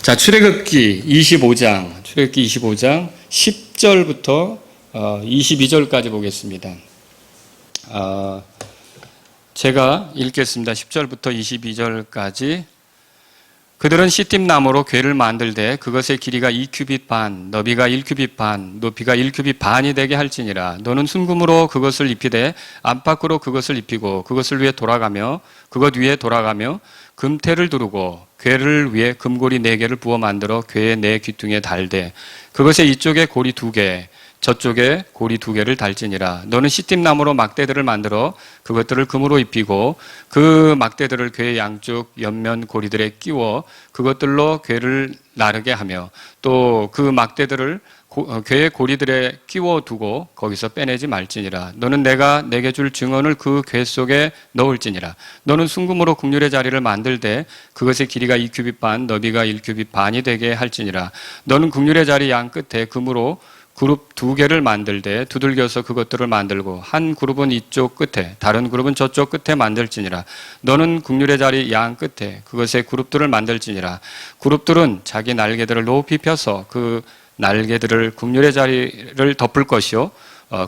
자, 출애굽기 25장 10절부터 22절까지 보겠습니다. 제가 읽겠습니다. 10절부터 22절까지. 그들은 시팀 나무로 궤를 만들되 그것의 길이가 2규빗 반, 너비가 1규빗 반, 높이가 1규빗 반이 되게 할지니라. 너는 순금으로 그것을 입히되 안팎으로 그것을 입히고 그것을 위에 돌아가며 그것 위에 돌아가며 금태를 두르고 궤를 위에 금고리 4개를 부어 만들어 궤의 4 귀퉁이에 달되 그것의 이쪽에 고리 2개 저쪽에 고리 2개를 달지니라. 너는 시팀 나무로 막대들을 만들어 그것들을 금으로 입히고 그 막대들을 궤의 양쪽 옆면 고리들에 끼워 그것들로 궤를 나르게 하며 또 그 막대들을 궤의 고리들에 끼워 두고 거기서 빼내지 말지니라. 너는 내가 내게 줄 증언을 그 궤 속에 넣을지니라. 너는 순금으로 국률의 자리를 만들되 그것의 길이가 2규빗 반, 너비가 1규빗 반이 되게 할지니라. 너는 국률의 자리 양 끝에 금으로 그룹 2개를 만들되 두들겨서 그것들을 만들고 한 그룹은 이쪽 끝에 다른 그룹은 저쪽 끝에 만들지니라. 너는 국률의 자리 양 끝에 그것의 그룹들을 만들지니라. 그룹들은 자기 날개들을 높이 펴서 그 날개들을 국률의 자리를 덮을 것이요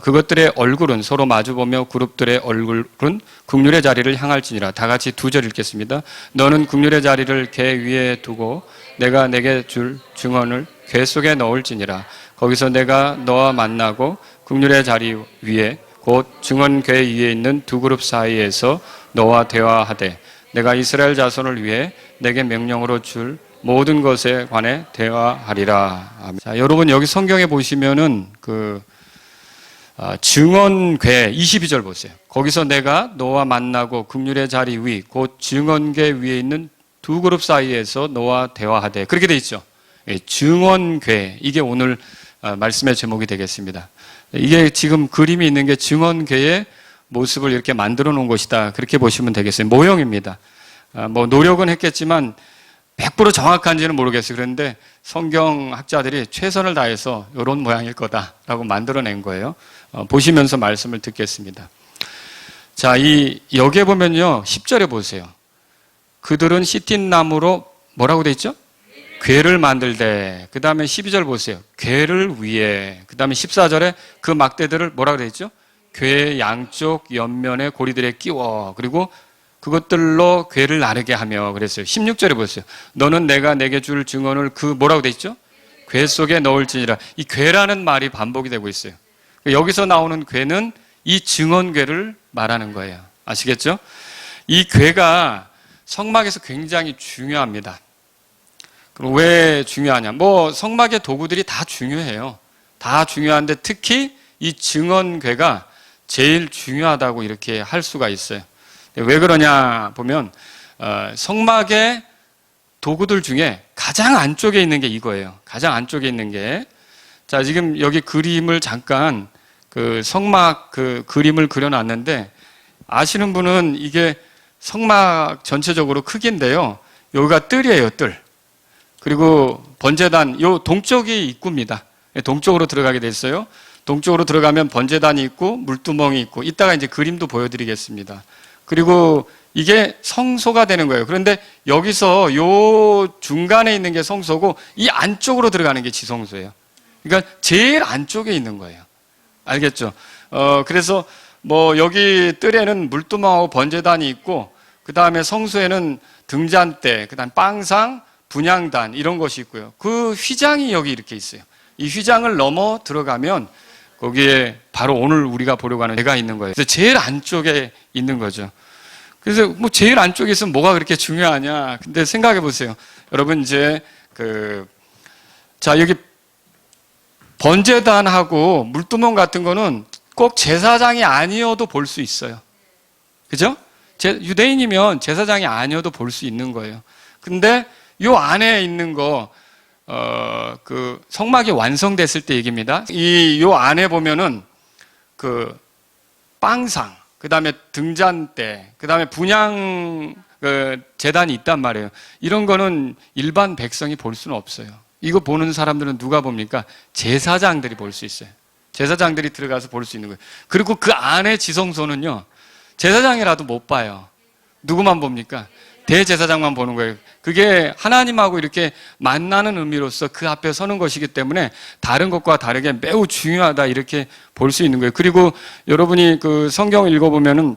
그것들의 얼굴은 서로 마주보며 그룹들의 얼굴은 국률의 자리를 향할지니라. 다 같이 2절 읽겠습니다. 너는 국률의 자리를 궤 위에 두고 내가 내게 줄 증언을 궤 속에 넣을지니라. 거기서 내가 너와 만나고 국률의 자리 위에 곧 증언궤 위에 있는 2 그룹 사이에서 너와 대화하되 내가 이스라엘 자손을 위해 내게 명령으로 줄 모든 것에 관해 대화하리라. 아멘. 자, 여러분 여기 성경에 보시면은 증언궤 22절 보세요. 거기서 내가 너와 만나고 국률의 자리 위 곧 증언궤 위에 있는 2 그룹 사이에서 너와 대화하되 그렇게 돼 있죠. 증언궤 이게 오늘 말씀의 제목이 되겠습니다. 이게 지금 그림이 있는 게 증언궤의 모습을 이렇게 만들어 놓은 것이다. 그렇게 보시면 되겠어요. 모형입니다. 뭐 노력은 했겠지만 100% 정확한지는 모르겠어요. 그런데 성경학자들이 최선을 다해서 이런 모양일 거다라고 만들어낸 거예요. 보시면서 말씀을 듣겠습니다. 자, 여기에 보면요. 10절에 보세요. 그들은 시틴 나무로 뭐라고 돼 있죠? 궤를 만들되 그 다음에 12절 보세요. 궤를 위에 그 다음에 14절에 그 막대들을 뭐라고 돼 있죠? 궤 양쪽 옆면에 고리들에 끼워 그리고 그것들로 궤를 나르게 하며 그랬어요. 16절에 보세요. 너는 내가 내게 줄 증언을 그 뭐라고 돼 있죠? 궤 속에 넣을지니라. 이 궤라는 말이 반복이 되고 있어요. 여기서 나오는 궤는 이 증언궤를 말하는 거예요. 아시겠죠? 이 궤가 성막에서 굉장히 중요합니다. 그럼 왜 중요하냐? 성막의 도구들이 다 중요해요. 다 중요한데 특히 이 증언궤가 제일 중요하다고 이렇게 할 수가 있어요. 왜 그러냐 보면 성막의 도구들 중에 가장 안쪽에 있는 게 이거예요. 가장 안쪽에 있는 게 자, 지금 여기 그림을 잠깐 성막 그림을 그려놨는데 아시는 분은 이게 성막 전체적으로 크기인데요. 여기가 뜰이에요, 뜰. 그리고 번제단, 요 동쪽이 입구입니다. 동쪽으로 들어가게 됐어요. 동쪽으로 들어가면 번제단이 있고 물두멍이 있고 이따가 이제 그림도 보여드리겠습니다. 그리고 이게 성소가 되는 거예요. 그런데 여기서 요 중간에 있는 게 성소고 이 안쪽으로 들어가는 게 지성소예요. 그러니까 제일 안쪽에 있는 거예요. 알겠죠? 그래서 여기 뜰에는 물두멍하고 번제단이 있고 그 다음에 성소에는 등잔대, 그 다음 빵상, 분향단 이런 것이 있고요. 그 휘장이 여기 이렇게 있어요. 이 휘장을 넘어 들어가면 거기에 바로 오늘 우리가 보려고 하는 궤가 있는 거예요. 그래서 제일 안쪽에 있는 거죠. 그래서 제일 안쪽에 있으면 뭐가 그렇게 중요하냐. 근데 생각해 보세요. 여러분 이제 자, 여기 번제단하고 물두멍 같은 거는 꼭 제사장이 아니어도 볼 수 있어요. 그죠? 유대인이면 제사장이 아니어도 볼 수 있는 거예요. 근데 요 안에 있는 거, 성막이 완성됐을 때 얘기입니다. 요 안에 보면은 빵상, 그 다음에 등잔대, 그 다음에 분향, 재단이 있단 말이에요. 이런 거는 일반 백성이 볼 수는 없어요. 이거 보는 사람들은 누가 봅니까? 제사장들이 볼 수 있어요. 제사장들이 들어가서 볼 수 있는 거예요. 그리고 그 안에 지성소는요, 제사장이라도 못 봐요. 누구만 봅니까? 대제사장만 보는 거예요. 그게 하나님하고 이렇게 만나는 의미로서 그 앞에 서는 것이기 때문에 다른 것과 다르게 매우 중요하다 이렇게 볼 수 있는 거예요. 그리고 여러분이 그 성경을 읽어보면은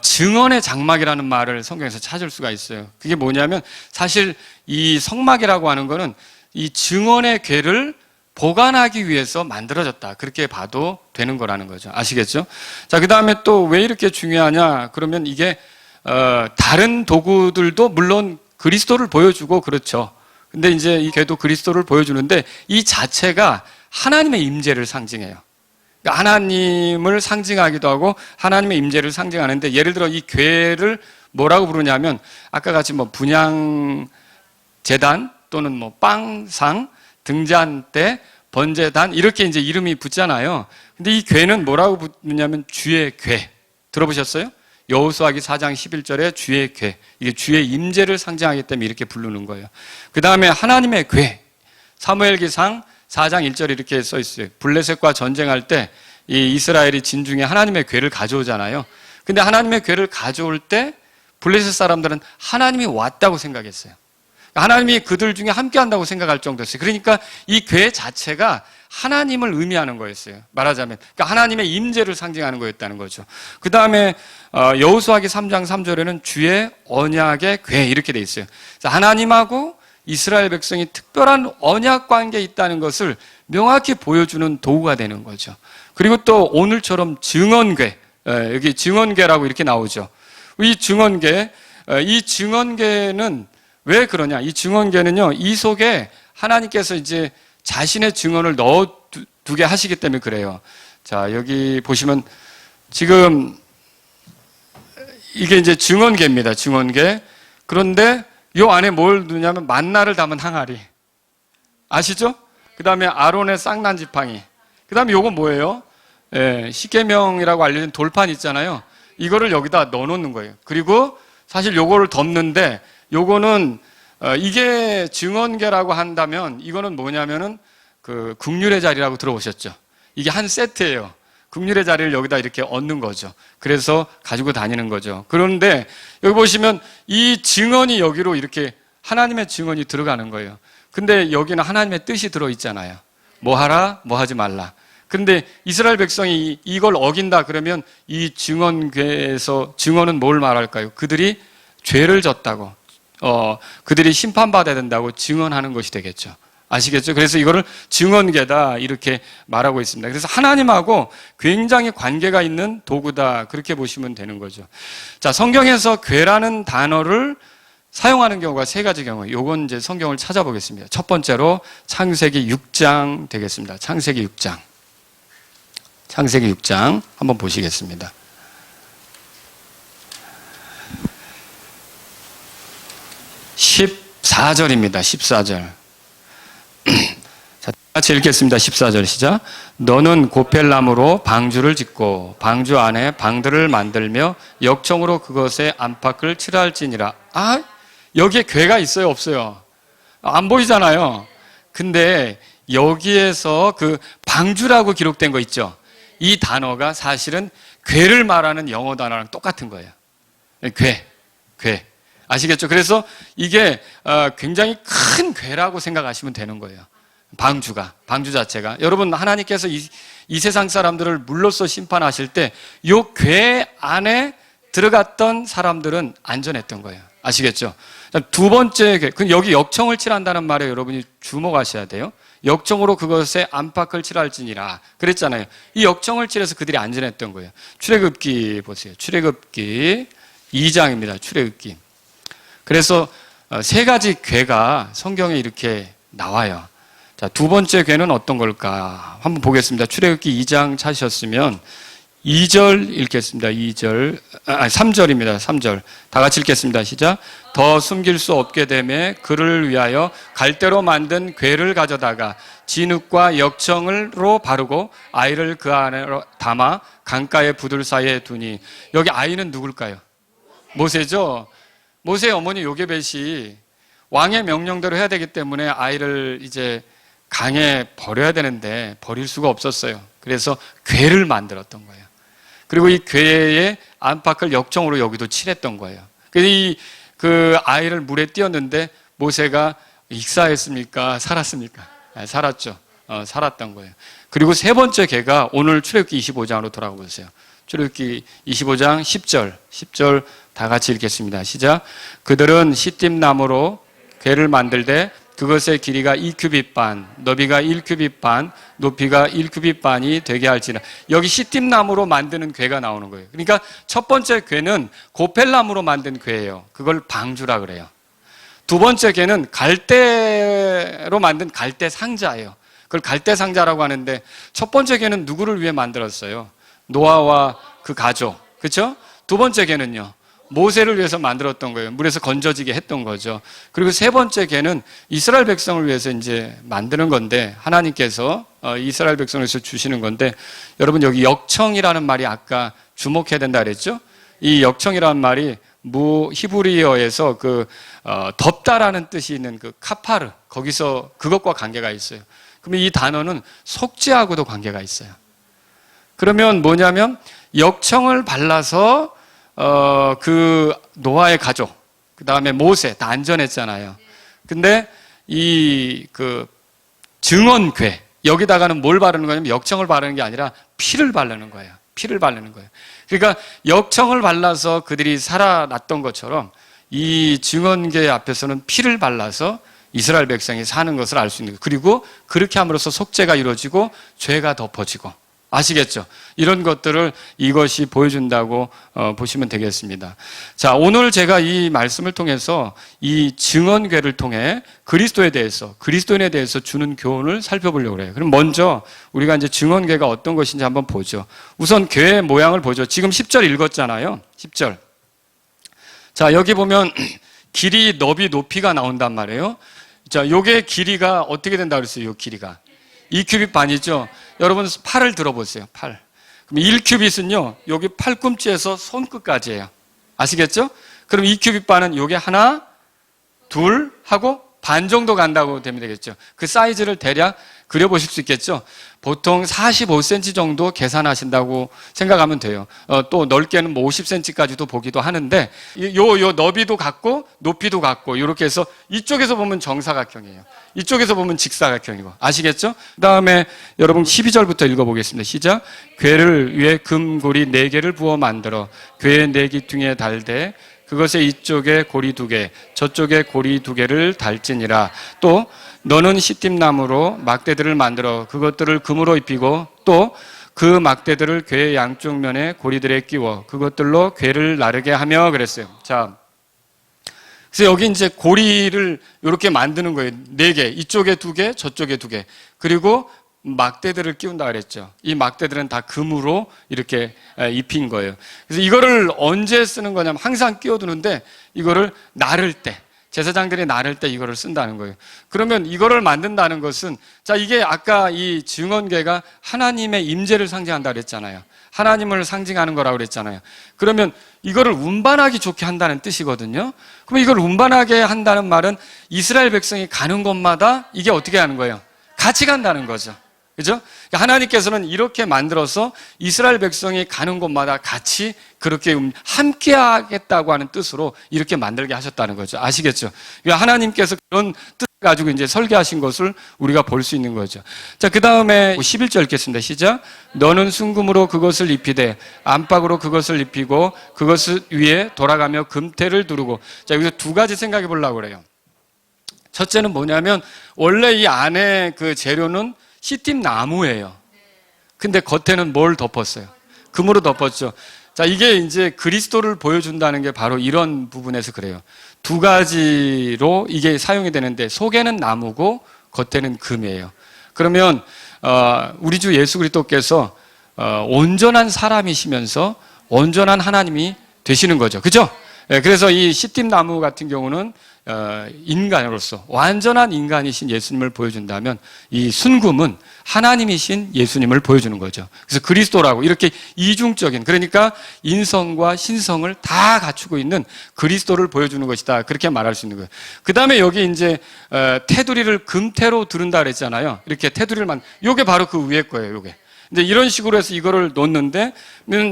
증언의 장막이라는 말을 성경에서 찾을 수가 있어요. 그게 뭐냐면 사실 이 성막이라고 하는 거는 이 증언의 궤를 보관하기 위해서 만들어졌다. 그렇게 봐도 되는 거라는 거죠. 아시겠죠? 자, 그 다음에 또 왜 이렇게 중요하냐? 그러면 이게 다른 도구들도 물론 그리스도를 보여주고 그렇죠. 근데 이제 이 궤도 그리스도를 보여주는데 이 자체가 하나님의 임재를 상징해요. 그러니까 하나님을 상징하기도 하고 하나님의 임재를 상징하는데 예를 들어 이 궤를 뭐라고 부르냐면 아까 같이 뭐 분향 제단 또는 뭐 빵상, 등잔대, 번제단 이렇게 이제 이름이 붙잖아요. 근데 이 궤는 뭐라고 부르냐면 주의 궤. 들어보셨어요? 여호수아기 4장 11절에 주의 궤. 이게 주의 임재를 상징하기 때문에 이렇게 부르는 거예요. 그 다음에 하나님의 궤. 사무엘기상 4장 1절에 이렇게 써 있어요. 블레셋과 전쟁할 때 이 이스라엘이 진중에 하나님의 궤를 가져오잖아요. 근데 하나님의 궤를 가져올 때 블레셋 사람들은 하나님이 왔다고 생각했어요. 하나님이 그들 중에 함께 한다고 생각할 정도였어요. 그러니까 이 궤 자체가 하나님을 의미하는 거였어요. 말하자면. 그러니까 하나님의 임재를 상징하는 거였다는 거죠. 그 다음에 여호수아기 3장 3절에는 주의 언약의 궤 이렇게 돼 있어요. 하나님하고 이스라엘 백성이 특별한 언약 관계에 있다는 것을 명확히 보여주는 도구가 되는 거죠. 그리고 또 오늘처럼 증언궤, 여기 증언궤라고 이렇게 나오죠. 이 증언궤는 왜 그러냐? 이 증언궤는요, 이 속에 하나님께서 이제 자신의 증언을 넣어두게 하시기 때문에 그래요. 자, 여기 보시면 지금 이게 이제 증언궤입니다. 증언궤. 그런데 이 안에 뭘 넣냐면 만나를 담은 항아리. 아시죠? 그 다음에 아론의 쌍난 지팡이. 그 다음에 요건 뭐예요? 십계명이라고 알려진 돌판 있잖아요. 이거를 여기다 넣어놓는 거예요. 그리고 사실 요거를 덮는데 요거는 이게 증언궤라고 한다면 이거는 뭐냐면은 그 긍휼의 자리라고 들어보셨죠? 이게 한 세트예요. 긍휼의 자리를 여기다 이렇게 얹는 거죠. 그래서 가지고 다니는 거죠. 그런데 여기 보시면 이 증언이 여기로 이렇게 하나님의 증언이 들어가는 거예요. 근데 여기는 하나님의 뜻이 들어있잖아요. 뭐 하라, 뭐 하지 말라. 근데 이스라엘 백성이 이걸 어긴다 그러면 이 증언궤에서 증언은 뭘 말할까요? 그들이 죄를 졌다고, 그들이 심판받아야 된다고 증언하는 것이 되겠죠. 아시겠죠? 그래서 이거를 증언궤다 이렇게 말하고 있습니다. 그래서 하나님하고 굉장히 관계가 있는 도구다 그렇게 보시면 되는 거죠. 자, 성경에서 궤라는 단어를 사용하는 경우가 세 가지 경우예요. 요건 이제 성경을 찾아보겠습니다. 첫 번째로 창세기 6장 되겠습니다. 창세기 6장. 창세기 6장 한번 보시겠습니다. 14절입니다. 14절. 자, 같이 읽겠습니다. 14절 시작. 너는 고펠나무로 방주를 짓고 방주 안에 방들을 만들며 역청으로 그것에 안팎을 칠할지니라. 아, 여기에 궤가 있어요, 없어요? 안 보이잖아요. 근데 여기에서 그 방주라고 기록된 거 있죠? 이 단어가 사실은 궤를 말하는 영어 단어랑 똑같은 거예요. 궤. 아시겠죠? 그래서 이게 굉장히 큰 궤라고 생각하시면 되는 거예요. 방주 자체가. 여러분, 하나님께서 이 세상 사람들을 물로써 심판하실 때 이 궤 안에 들어갔던 사람들은 안전했던 거예요. 아시겠죠? 두 번째 궤, 여기 역청을 칠한다는 말에 여러분이 주목하셔야 돼요. 역청으로 그것에 안팎을 칠할지니라 그랬잖아요. 이 역청을 칠해서 그들이 안전했던 거예요. 출애굽기 보세요. 출애굽기 2장입니다. 출애굽기. 그래서 세 가지 궤가 성경에 이렇게 나와요. 자, 두 번째 궤는 어떤 걸까? 한번 보겠습니다. 출애굽기 2장 찾으셨으면 2절 읽겠습니다. 3절입니다. 3절. 다 같이 읽겠습니다. 시작. 더 숨길 수 없게 되매 그를 위하여 갈대로 만든 궤를 가져다가 진흙과 역청으로 바르고 아이를 그 안으로 담아 강가의 부들 사이에 두니. 여기 아이는 누굴까요? 모세죠. 모세의 어머니 요게벳이 왕의 명령대로 해야 되기 때문에 아이를 이제 강에 버려야 되는데 버릴 수가 없었어요. 그래서 궤를 만들었던 거예요. 그리고 이 궤의 안팎을 역청으로 여기도 칠했던 거예요. 이 그 아이를 물에 띄었는데 모세가 익사했습니까? 살았습니까? 살았죠. 살았던 거예요. 그리고 세 번째 괴가 오늘 출애굽기 25장으로 돌아가 보세요. 출애굽기 25장 10절 다 같이 읽겠습니다. 시작. 그들은 시띠임 나무로 괴를 만들되 그것의 길이가 2규빗 반, 너비가 1규빗 반, 높이가 1규빗 반이 되게 할지라. 여기 시띠임 나무로 만드는 괴가 나오는 거예요. 그러니까 첫 번째 괴는 고펠나무로 만든 괴예요. 그걸 방주라 그래요. 두 번째 괴는 갈대로 만든 갈대 상자예요. 그걸 갈대 상자라고 하는데 첫 번째 괴는 누구를 위해 만들었어요? 노아와 그 가족. 그렇죠? 두 번째 괴는요. 모세를 위해서 만들었던 거예요. 물에서 건져지게 했던 거죠. 그리고 세 번째 괴는 이스라엘 백성을 위해서 이제 만드는 건데 하나님께서 이스라엘 백성을 위해서 주시는 건데 여러분 여기 역청이라는 말이 아까 주목해야 된다 그랬죠? 이 역청이라는 말이 히브리어에서 덥다라는 뜻이 있는 그 카파르 거기서 그것과 관계가 있어요. 그러면 이 단어는 속죄하고도 관계가 있어요. 그러면 뭐냐면 역청을 발라서 그 노아의 가족, 그 다음에 모세 다 안전했잖아요. 근데 그 증언궤 여기다가는 뭘 바르는 거냐면 역청을 바르는 게 아니라 피를 바르는 거예요. 피를 바르는 거예요. 그러니까 역청을 발라서 그들이 살아났던 것처럼 이 증언궤 앞에서는 피를 발라서 이스라엘 백성이 사는 것을 알 수 있는 거예요. 그리고 그렇게 함으로써 속죄가 이루어지고 죄가 덮어지고 아시겠죠? 이런 것들을 이것이 보여준다고 보시면 되겠습니다. 자, 오늘 제가 이 말씀을 통해서 이 증언궤를 통해 그리스도인에 대해서 주는 교훈을 살펴보려고 해요. 그럼 먼저 우리가 이제 증언궤가 어떤 것인지 한번 보죠. 우선 궤의 모양을 보죠. 지금 10절 읽었잖아요. 10절. 자, 여기 보면 길이, 너비, 높이가 나온단 말이에요. 자, 요게 길이가 어떻게 된다 그랬어요? 요 길이가 2규빗 반이죠. 여러분 팔을 들어보세요. 팔. 그럼 1규빗은요. 여기 팔꿈치에서 손끝까지예요. 아시겠죠? 그럼 2규빗 반은 요게 하나, 둘 하고 반 정도 간다고 되면 되겠죠. 그 사이즈를 대략 그려보실 수 있겠죠. 보통 45cm 정도 계산하신다고 생각하면 돼요. 또 넓게는 뭐 50cm까지도 보기도 하는데 요 너비도 같고 높이도 같고 이렇게 해서 이쪽에서 보면 정사각형이에요. 이쪽에서 보면 직사각형이고 아시겠죠? 그 다음에 여러분 12절부터 읽어보겠습니다. 시작. 궤를 위해 금고리 4개를 부어 만들어 궤의 4기퉁에 달되 그것의 이쪽에 고리 2개, 저쪽에 고리 2개를 달지니라. 또 너는 시띠임나무로 막대들을 만들어 그것들을 금으로 입히고 또 그 막대들을 궤의 양쪽 면에 고리들에 끼워 그것들로 궤를 나르게 하며 그랬어요. 자, 그래서 여기 이제 고리를 이렇게 만드는 거예요. 4개, 이쪽에 2개, 저쪽에 2개. 그리고 막대들을 끼운다 그랬죠. 이 막대들은 다 금으로 이렇게 입힌 거예요. 그래서 이거를 언제 쓰는 거냐면 항상 끼워두는데 이거를 나를 때, 제사장들이 나를 때 이거를 쓴다는 거예요. 그러면 이거를 만든다는 것은 자, 이게 아까 이 증언궤가 하나님의 임재를 상징한다 그랬잖아요. 하나님을 상징하는 거라고 그랬잖아요. 그러면 이거를 운반하기 좋게 한다는 뜻이거든요. 그럼 이걸 운반하게 한다는 말은 이스라엘 백성이 가는 곳마다 이게 어떻게 하는 거예요? 같이 간다는 거죠. 그죠? 하나님께서는 이렇게 만들어서 이스라엘 백성이 가는 곳마다 같이 그렇게 함께 하겠다고 하는 뜻으로 이렇게 만들게 하셨다는 거죠. 아시겠죠? 하나님께서 그런 뜻을 가지고 이제 설계하신 것을 우리가 볼 수 있는 거죠. 자, 그 다음에 11절 읽겠습니다. 시작. 너는 순금으로 그것을 입히되 안팎으로 그것을 입히고 그것 위에 돌아가며 금태를 두르고. 자, 여기서 두 가지 생각해 보려고 그래요. 첫째는 뭐냐면 원래 이 안에 그 재료는 시띠임 나무예요. 근데 겉에는 뭘 덮었어요? 금으로 덮었죠. 자, 이게 이제 그리스도를 보여준다는 게 바로 이런 부분에서 그래요. 두 가지로 이게 사용이 되는데 속에는 나무고 겉에는 금이에요. 그러면 우리 주 예수 그리스도께서 온전한 사람이시면서 온전한 하나님이 되시는 거죠. 그죠? 그래서 이 시띠임 나무 같은 경우는 인간으로서 완전한 인간이신 예수님을 보여준다면 이 순금은 하나님이신 예수님을 보여주는 거죠. 그래서 그리스도라고 이렇게 이중적인, 그러니까 인성과 신성을 다 갖추고 있는 그리스도를 보여주는 것이다. 그렇게 말할 수 있는 거예요. 그 다음에 여기 이제 테두리를 금태로 두른다 그랬잖아요. 이렇게 테두리를 요게 바로 그 위에 거예요. 요게. 이제 이런 식으로 해서 이거를 놓는데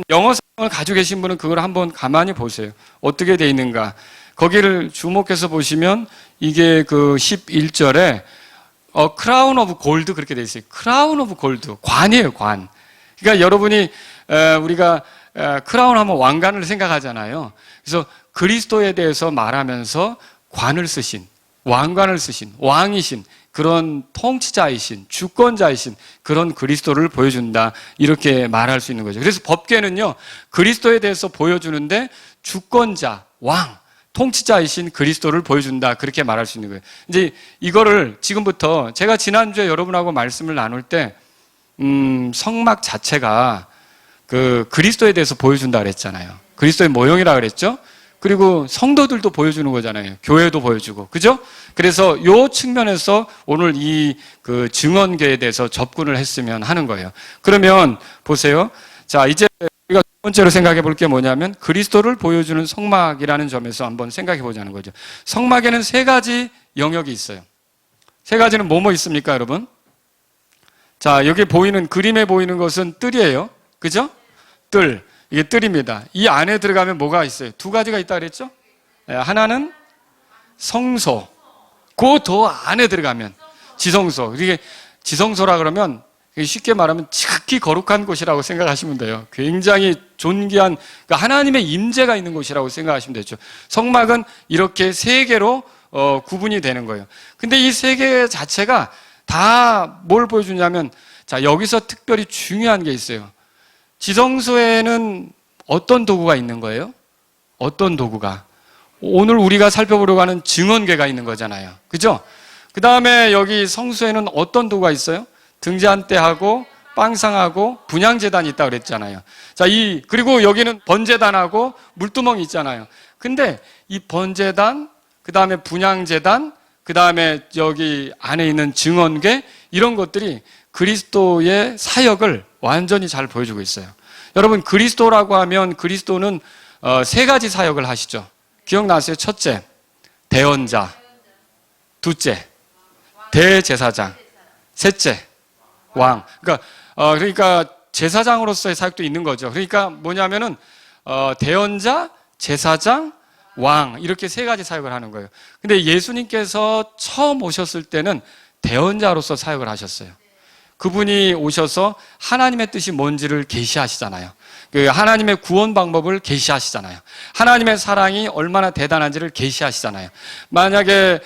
영어성을 가지고 계신 분은 그걸 한번 가만히 보세요. 어떻게 돼 있는가. 거기를 주목해서 보시면 이게 그 11절에 크라운 오브 골드 그렇게 돼 있어요. 크라운 오브 골드. 관이에요, 관. 그러니까 여러분이 우리가 크라운 하면 왕관을 생각하잖아요. 그래서 그리스도에 대해서 말하면서 관을 쓰신, 왕관을 쓰신, 왕이신 그런 통치자이신, 주권자이신 그런 그리스도를 보여준다. 이렇게 말할 수 있는 거죠. 그래서 법궤는요, 그리스도에 대해서 보여주는데 주권자, 왕, 통치자이신 그리스도를 보여준다. 그렇게 말할 수 있는 거예요. 이제 이거를 지금부터 제가 지난주에 여러분하고 말씀을 나눌 때, 성막 자체가 그 그리스도에 대해서 보여준다 그랬잖아요. 그리스도의 모형이라 그랬죠? 그리고 성도들도 보여주는 거잖아요. 교회도 보여주고. 그죠? 그래서 요 측면에서 오늘 이 그 증언계에 대해서 접근을 했으면 하는 거예요. 그러면 보세요. 자, 이제 우리가 두 번째로 생각해 볼 게 뭐냐면 그리스도를 보여주는 성막이라는 점에서 한번 생각해 보자는 거죠. 성막에는 세 가지 영역이 있어요. 세 가지는 뭐뭐 있습니까, 여러분? 자, 여기 보이는, 그림에 보이는 것은 뜰이에요. 그죠? 뜰. 이게 뜰입니다. 이 안에 들어가면 뭐가 있어요? 두 가지가 있다 그랬죠? 하나는 성소. 그 더 안에 들어가면 지성소. 이게 지성소라 그러면 쉽게 말하면 지극히 거룩한 곳이라고 생각하시면 돼요. 굉장히 존귀한, 그러니까 하나님의 임재가 있는 곳이라고 생각하시면 되죠. 성막은 이렇게 세 개로 구분이 되는 거예요. 근데 이 세 개 자체가 다 뭘 보여주냐면, 자, 여기서 특별히 중요한 게 있어요. 지성소에는 어떤 도구가 있는 거예요? 어떤 도구가? 오늘 우리가 살펴보려고 하는 증언궤가 있는 거잖아요. 그죠? 그 다음에 여기 성소에는 어떤 도구가 있어요? 등잔대하고 빵상하고 분향제단이 있다고 그랬잖아요. 자, 그리고 여기는 번제단하고 물두멍이 있잖아요. 근데 이 번제단, 그 다음에 분향제단, 그 다음에 여기 안에 있는 증언궤, 이런 것들이 그리스도의 사역을 완전히 잘 보여주고 있어요. 여러분, 그리스도라고 하면 그리스도는 세 가지 사역을 하시죠. 기억나세요? 첫째, 대언자. 둘째, 대제사장. 셋째, 왕. 그러니까 제사장으로서의 사역도 있는 거죠. 그러니까 뭐냐면은 대언자, 제사장, 왕, 이렇게 세 가지 사역을 하는 거예요. 근데 예수님께서 처음 오셨을 때는 대언자로서 사역을 하셨어요. 그분이 오셔서 하나님의 뜻이 뭔지를 계시하시잖아요. 그 하나님의 구원 방법을 계시하시잖아요. 하나님의 사랑이 얼마나 대단한지를 계시하시잖아요. 만약에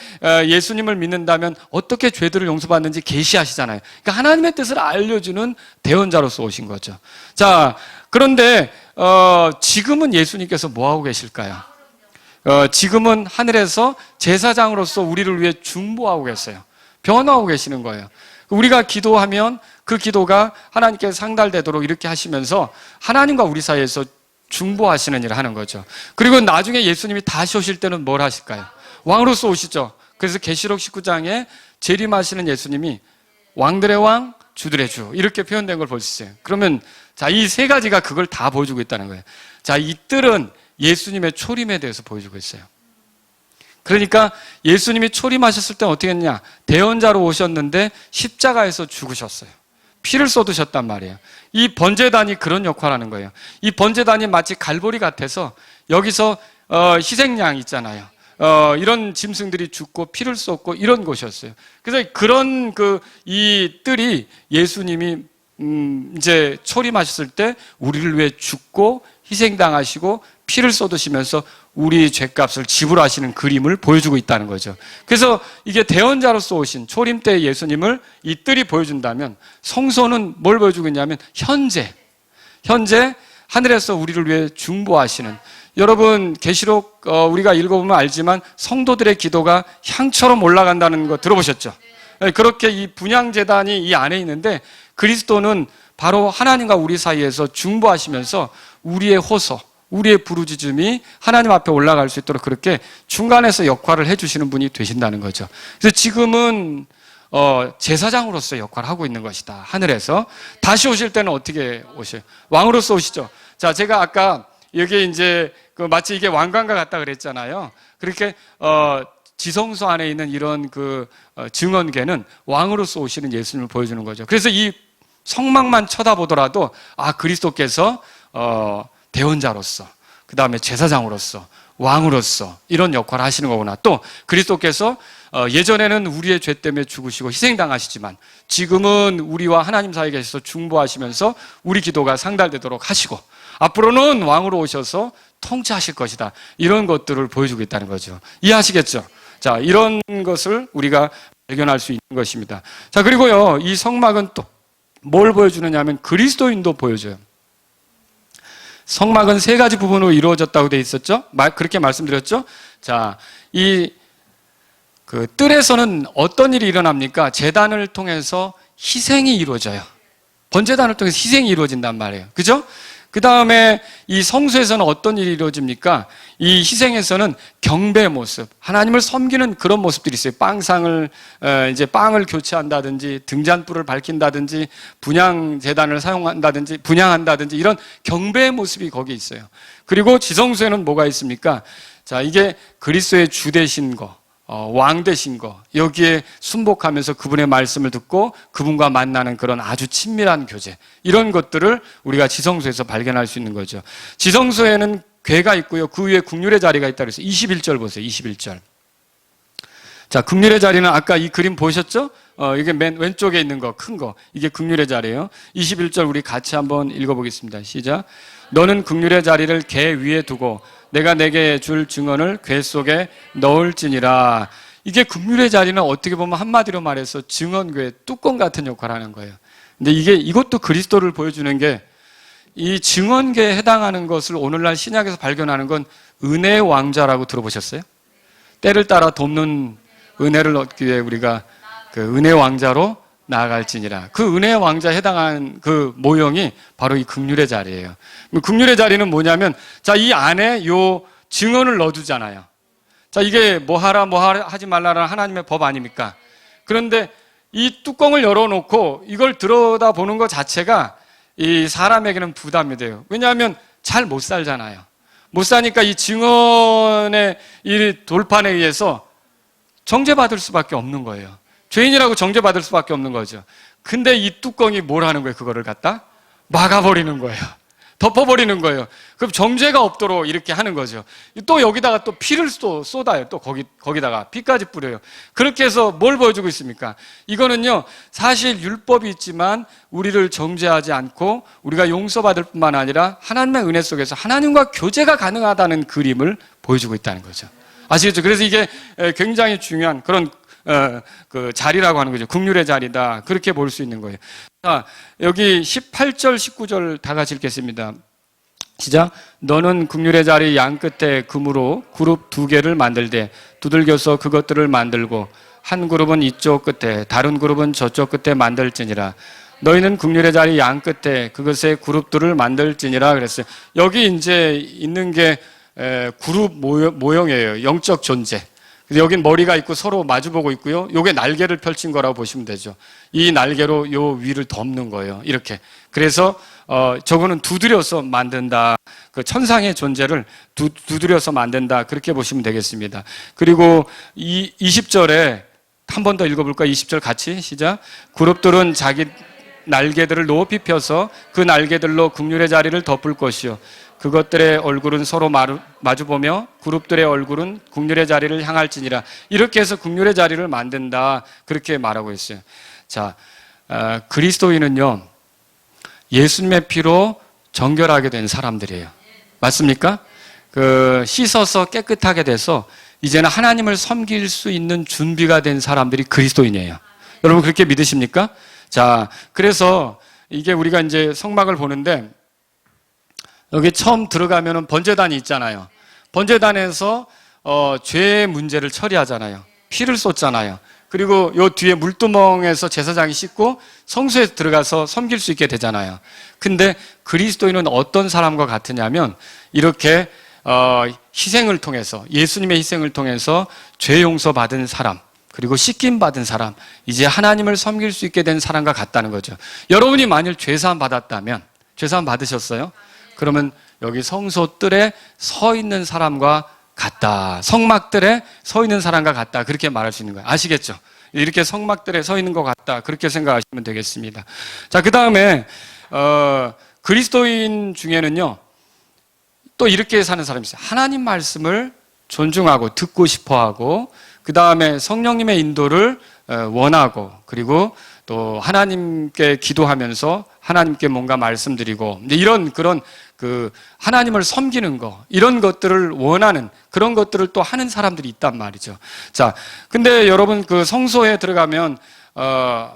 예수님을 믿는다면 어떻게 죄들을 용서받는지 계시하시잖아요. 그러니까 하나님의 뜻을 알려주는 대언자로서 오신 거죠. 자, 그런데 지금은 예수님께서 뭐 하고 계실까요? 지금은 하늘에서 제사장으로서 우리를 위해 중보하고 계세요. 변호하고 계시는 거예요. 우리가 기도하면 그 기도가 하나님께 상달되도록 이렇게 하시면서 하나님과 우리 사이에서 중보하시는 일을 하는 거죠. 그리고 나중에 예수님이 다시 오실 때는 뭘 하실까요? 왕으로서 오시죠. 그래서 계시록 19장에 재림하시는 예수님이 왕들의 왕, 주들의 주, 이렇게 표현된 걸 볼 수 있어요. 그러면 자, 이 세 가지가 그걸 다 보여주고 있다는 거예요. 자, 이 뜰은 예수님의 초림에 대해서 보여주고 있어요. 그러니까 예수님이 초림하셨을 때 어떻게 했냐? 대언자로 오셨는데 십자가에서 죽으셨어요. 피를 쏟으셨단 말이에요. 이 번제단이 그런 역할을 하는 거예요. 이 번제단이 마치 갈보리 같아서 여기서 희생양 있잖아요. 이런 짐승들이 죽고 피를 쏟고 이런 곳이었어요. 그래서 그런 이 뜰이 예수님이 이제 초림하셨을 때 우리를 위해 죽고 희생당하시고 피를 쏟으시면서 우리 죄값을 지불하시는 그림을 보여주고 있다는 거죠. 그래서 이게 대언자로서 오신 초림 때 예수님을 이 뜰이 보여준다면 성소는 뭘 보여주고 있냐면 현재 하늘에서 우리를 위해 중보하시는, 여러분 계시록 우리가 읽어보면 알지만 성도들의 기도가 향처럼 올라간다는 거 들어보셨죠? 그렇게 이 분향제단이 이 안에 있는데 그리스도는 바로 하나님과 우리 사이에서 중보하시면서 우리의 호소, 우리의 부르짖음이 하나님 앞에 올라갈 수 있도록 그렇게 중간에서 역할을 해주시는 분이 되신다는 거죠. 그래서 지금은 제사장으로서 역할을 하고 있는 것이다. 하늘에서. 다시 오실 때는 어떻게 오셔요? 왕으로서 오시죠. 자, 제가 아까 여기 이제 마치 이게 왕관과 같다 그랬잖아요. 그렇게 지성소 안에 있는 이런 증언궤는 왕으로서 오시는 예수님을 보여주는 거죠. 그래서 이 성막만 쳐다보더라도 그리스도께서 대언자로서, 그 다음에 제사장으로서 왕으로서 이런 역할을 하시는 거구나. 또 그리스도께서 예전에는 우리의 죄 때문에 죽으시고 희생당하시지만 지금은 우리와 하나님 사이에 계셔서 중보하시면서 우리 기도가 상달되도록 하시고 앞으로는 왕으로 오셔서 통치하실 것이다. 이런 것들을 보여주고 있다는 거죠. 이해하시겠죠? 자, 이런 것을 우리가 발견할 수 있는 것입니다. 자, 그리고요, 이 성막은 또 뭘 보여주느냐 하면 그리스도인도 보여줘요. 성막은 세 가지 부분으로 이루어졌다고 되어 있었죠? 그렇게 말씀드렸죠? 자, 그 뜰에서는 어떤 일이 일어납니까? 제단을 통해서 희생이 이루어져요. 번제단을 통해서 희생이 이루어진단 말이에요. 그죠? 그 다음에 이 성소에서는 어떤 일이 이루어집니까? 이 희생에서는 경배의 모습, 하나님을 섬기는 그런 모습들이 있어요. 이제 빵을 교체한다든지, 등잔불을 밝힌다든지, 분향제단을 사용한다든지, 분향한다든지, 이런 경배의 모습이 거기에 있어요. 그리고 지성소에는 뭐가 있습니까? 자, 이게 그리스도의 주 되신 거, 왕 되신 거, 여기에 순복하면서 그분의 말씀을 듣고 그분과 만나는 그런 아주 친밀한 교제, 이런 것들을 우리가 지성소에서 발견할 수 있는 거죠. 지성소에는 궤가 있고요, 그 위에 국률의 자리가 있다고 해서 21절 보세요. 21절. 자, 국률의 자리는 아까 이 그림 보셨죠? 이게 맨 왼쪽에 있는 거, 큰 거, 이게 국률의 자리예요. 21절 우리 같이 한번 읽어보겠습니다. 시작. 너는 국률의 자리를 궤 위에 두고 내가 내게 줄 증언을 궤 속에 넣을지니라. 이게 국률의 자리는 어떻게 보면 한마디로 말해서 증언궤, 뚜껑 같은 역할을 하는 거예요. 근데 이것도 그리스도를 보여주는 게, 이 증언궤에 해당하는 것을 오늘날 신약에서 발견하는 건 은혜의 왕자라고 들어보셨어요? 때를 따라 돕는 은혜를 얻기 위해 우리가 그 은혜의 왕자로 나아갈지니라. 그 은혜의 왕자에 해당하는 그 모형이 바로 이 긍휼의 자리예요. 긍휼의 자리는 뭐냐면, 자, 이 안에 요 증언을 넣어두잖아요. 자, 이게 뭐 하라 하지 말라라는 하나님의 법 아닙니까? 그런데 이 뚜껑을 열어놓고 이걸 들여다보는 것 자체가 이 사람에게는 부담이 돼요. 왜냐하면 잘 못 살잖아요. 못 사니까 이 증언의 이 돌판에 의해서 정죄받을 수밖에 없는 거예요. 죄인이라고 정죄받을 수밖에 없는 거죠. 근데 이 뚜껑이 뭘 하는 거예요? 그거를 갖다 막아버리는 거예요. 덮어버리는 거예요. 그럼 정죄가 없도록 이렇게 하는 거죠. 또 여기다가 또 피를 또 쏟아요. 또 거기다가 피까지 뿌려요. 그렇게 해서 뭘 보여주고 있습니까? 이거는요, 사실 율법이 있지만 우리를 정죄하지 않고 우리가 용서받을 뿐만 아니라 하나님의 은혜 속에서 하나님과 교제가 가능하다는 그림을 보여주고 있다는 거죠. 아시겠죠? 그래서 이게 굉장히 중요한 그런 그 자리라고 하는 거죠. 긍휼의 자리다. 그렇게 볼 수 있는 거예요. 자, 여기 18절, 19절 다 같이 읽겠습니다. 시작. 너는 긍휼의 자리 양 끝에 금으로 그룹 2개를 만들되 두들겨서 그것들을 만들고 한 그룹은 이쪽 끝에 다른 그룹은 저쪽 끝에 만들지니라. 너희는 긍휼의 자리 양 끝에 그것의 그룹들을 만들지니라 그랬어요. 여기 이제 있는 게 그룹 모형이에요. 영적 존재. 여긴 머리가 있고 서로 마주보고 있고요. 요게 날개를 펼친 거라고 보시면 되죠. 이 날개로 요 위를 덮는 거예요. 이렇게. 그래서 저거는 두드려서 만든다. 그 천상의 존재를 두드려서 만든다. 그렇게 보시면 되겠습니다. 그리고 20절에 한 번 더 읽어볼까요? 20절 같이 시작. 그룹들은 자기 날개들을 높이 펴서 그 날개들로 긍휼의 자리를 덮을 것이요. 그것들의 얼굴은 서로 마주보며 그룹들의 얼굴은 긍휼의 자리를 향할지니라. 이렇게 해서 긍휼의 자리를 만든다. 그렇게 말하고 있어요. 자, 그리스도인은요, 예수님의 피로 정결하게 된 사람들이에요. 맞습니까? 씻어서 깨끗하게 돼서 이제는 하나님을 섬길 수 있는 준비가 된 사람들이 그리스도인이에요. 여러분 그렇게 믿으십니까? 자, 그래서 이게 우리가 이제 성막을 보는데 여기 처음 들어가면은 번제단이 있잖아요. 번제단에서 죄의 문제를 처리하잖아요. 피를 쏟잖아요. 그리고 요 뒤에 물두멍에서 제사장이 씻고 성소에 들어가서 섬길 수 있게 되잖아요. 근데 그리스도인은 어떤 사람과 같으냐면 이렇게 희생을 통해서, 예수님의 희생을 통해서 죄 용서 받은 사람, 그리고 씻김 받은 사람, 이제 하나님을 섬길 수 있게 된 사람과 같다는 거죠. 여러분이 만일 죄사함 받았다면, 죄사함 받으셨어요? 그러면 여기 성소 뜰에 서 있는 사람과 같다. 성막들에 서 있는 사람과 같다. 그렇게 말할 수 있는 거예요. 아시겠죠? 이렇게 성막들에 서 있는 것 같다. 그렇게 생각하시면 되겠습니다. 자, 그 다음에 그리스도인 중에는요, 또 이렇게 사는 사람이 있어요. 하나님 말씀을 존중하고 듣고 싶어하고 그 다음에 성령님의 인도를 원하고 그리고 또 하나님께 기도하면서 하나님께 뭔가 말씀드리고 이런 그런 그 하나님을 섬기는 거 이런 것들을 원하는 그런 것들을 또 하는 사람들이 있단 말이죠. 자, 근데 여러분 그 성소에 들어가면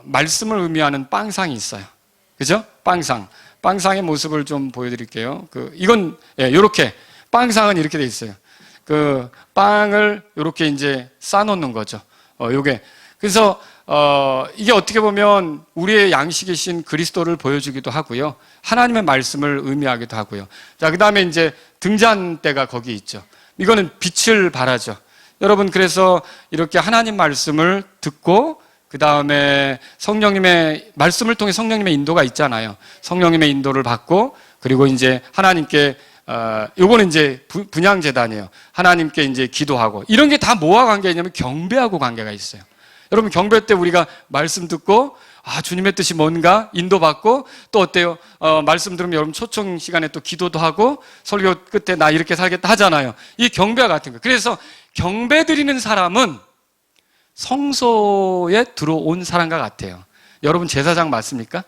말씀을 의미하는 빵상이 있어요. 그죠? 빵상의 모습을 좀 보여드릴게요. 이건 이렇게 빵상은 이렇게 돼 있어요. 그 빵을 이렇게 이제 싸놓는 거죠. 요게 그래서 이게 어떻게 보면 우리의 양식이신 그리스도를 보여주기도 하고요. 하나님의 말씀을 의미하기도 하고요. 자, 그 다음에 이제 등잔대가 거기 있죠. 이거는 빛을 발하죠. 여러분, 그래서 이렇게 하나님 말씀을 듣고, 그 다음에 성령님의 말씀을 통해 성령님의 인도가 있잖아요. 성령님의 인도를 받고, 그리고 이제 하나님께, 요거는 이제 분향재단이에요. 하나님께 이제 기도하고, 이런 게 다 뭐와 관계가 있냐면 경배하고 관계가 있어요. 여러분 경배 때 우리가 말씀 듣고 주님의 뜻이 뭔가 인도받고 또 어때요? 말씀 들으면 여러분 초청 시간에 또 기도도 하고 설교 끝에 나 이렇게 살겠다 하잖아요. 이 경배와 같은 거. 그래서 경배 드리는 사람은 성소에 들어온 사람과 같아요. 여러분 제사장 맞습니까?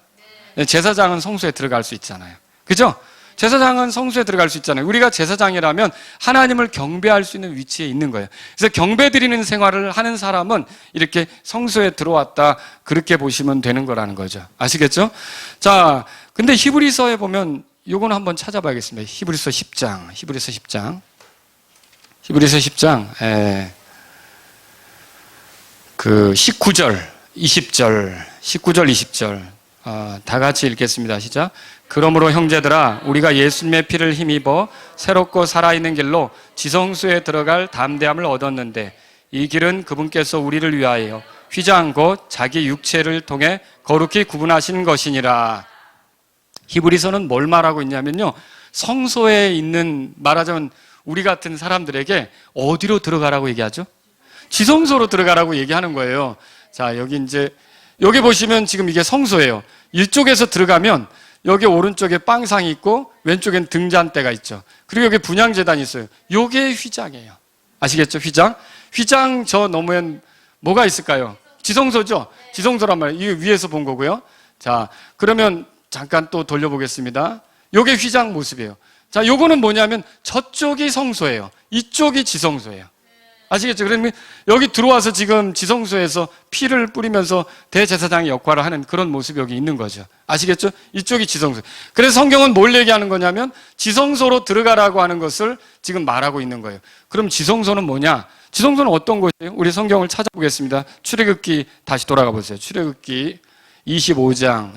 네. 제사장은 성소에 들어갈 수 있잖아요. 그죠? 제사장은 성소에 들어갈 수 있잖아요. 우리가 제사장이라면 하나님을 경배할 수 있는 위치에 있는 거예요. 그래서 경배 드리는 생활을 하는 사람은 이렇게 성소에 들어왔다 그렇게 보시면 되는 거라는 거죠. 아시겠죠? 자, 근데 히브리서에 보면 요거는 한번 찾아봐야겠습니다. 히브리서 10장 그 19절, 20절 다 같이 읽겠습니다. 시작. 그러므로 형제들아 우리가 예수님의 피를 힘입어 새롭고 살아있는 길로 지성소에 들어갈 담대함을 얻었는데 이 길은 그분께서 우리를 위하여 휘장 곧 자기 육체를 통해 거룩히 구분하신 것이니라. 히브리서는 뭘 말하고 있냐면요, 성소에 있는, 말하자면 우리 같은 사람들에게 어디로 들어가라고 얘기하죠? 지성소로 들어가라고 얘기하는 거예요. 자, 여기 보시면 지금 이게 성소예요. 이쪽에서 들어가면 여기 오른쪽에 빵상이 있고 왼쪽엔 등잔대가 있죠. 그리고 여기 분향재단이 있어요. 요게 휘장이에요. 아시겠죠? 휘장 저 너머엔 뭐가 있을까요? 지성소죠? 지성소란 말이에요. 이 위에서 본 거고요. 자, 그러면 잠깐 또 돌려보겠습니다. 요게 휘장 모습이에요. 자, 요거는 뭐냐면 저쪽이 성소예요. 이쪽이 지성소예요. 아시겠죠? 그러면 여기 들어와서 지금 지성소에서 피를 뿌리면서 대제사장의 역할을 하는 그런 모습이 여기 있는 거죠. 아시겠죠? 이쪽이 지성소. 그래서 성경은 뭘 얘기하는 거냐면 지성소로 들어가라고 하는 것을 지금 말하고 있는 거예요. 그럼 지성소는 뭐냐? 지성소는 어떤 곳이에요? 우리 성경을 찾아보겠습니다. 출애굽기 다시 돌아가 보세요. 출애굽기 25장.